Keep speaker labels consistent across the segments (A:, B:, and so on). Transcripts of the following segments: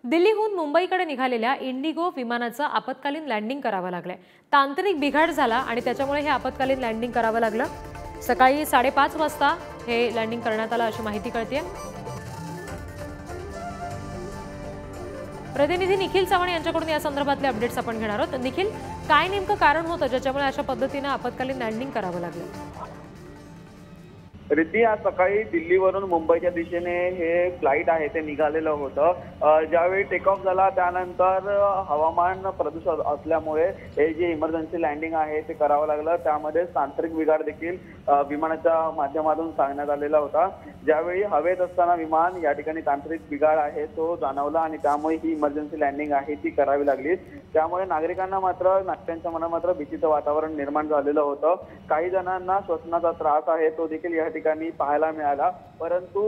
A: दिल्लीहून मुंबईकडे निघालेल्या इंडिगो विमानाचं आपत्कालीन लँडिंग करावं लागलंय। तांत्रिक बिघाड झाला आणि त्याच्यामुळे हे आपत्कालीन लँडिंग करावं लागलं। सकाळी 5:30 वाजता हे लँडिंग करण्यात आलं अशी माहिती कळतेय। प्रतिनिधी निखिल चव्हाण यांच्याकडून या संदर्भातले अपडेट्स आपण घेणार आहोत। निखिल, काय नेमकं कारण होतं ज्याच्यामुळे अशा पद्धतीने आपत्कालीन लँडिंग करावं लागलं?
B: रिद्धी, आज सकाळी दिल्लीवरून मुंबईच्या दिशेने हे फ्लाईट आहे ते निघालेलं होतं। ज्यावेळी टेक ऑफ झाला त्यानंतर हवामान प्रदूषण असल्यामुळे हे जे इमर्जन्सी लँडिंग आहे ते करावं लागलं। त्यामध्ये तांत्रिक बिघाड देखील विमानाच्या माध्यमातून सांगण्यात आलेला होता। ज्यावेळी हवेत असताना विमान या ठिकाणी तांत्रिक बिघाड आहे तो जाणवला आणि त्यामुळे ही इमर्जन्सी लँडिंग आहे ती करावी लागली। त्यामुळे नागरिकांच्या मनात मात्र भीतीचं वातावरण निर्माण झालेलं होतं। काही जणांना श्वसनाचा त्रास आहे तो देखील या ठिकाणी पाहायला मिळाला, परंतु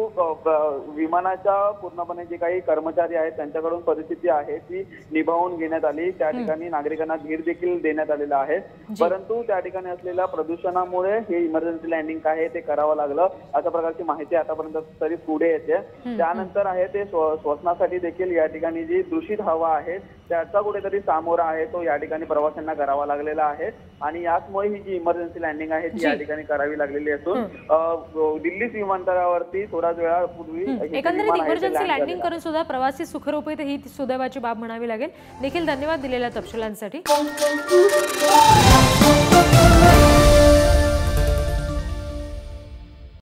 B: विमानाच्या पूर्णपणे जे काही कर्मचारी आहेत त्यांच्याकडून परिस्थिती आहे ती निभावून घेण्यात आली। त्या ठिकाणी नागरिकांना धीर देखील देण्यात आलेला आहे, परंतु त्या ठिकाणी असलेल्या प्रदूषणामुळे हे इमर्जन्सी लँडिंग आहे ते करावं लागलं अशा प्रकारची माहिती आतापर्यंत तरी पुढे येते। त्यानंतर आहे ते श्वसनासाठी देखील या ठिकाणी जी दूषित हवा आहे त्याचा कुठेतरी सामोरा आहे तो या ठिकाणी प्रवाशांना करावा लागलेला आहे आणि याचमुळे ही जी इमर्जन्सी लँडिंग आहे ती या ठिकाणी करावी लागलेली असून दिल्ली विमानतळावरती थोड्याच वेळापूर्वी
A: एकंदरीत इमर्जन्सी लँडिंग करून सुद्धा प्रवासी सुखरूप ही सुदैवाची बाब म्हणावी लागेल। निखिल, धन्यवाद दिलेल्या तपशिलांसाठी।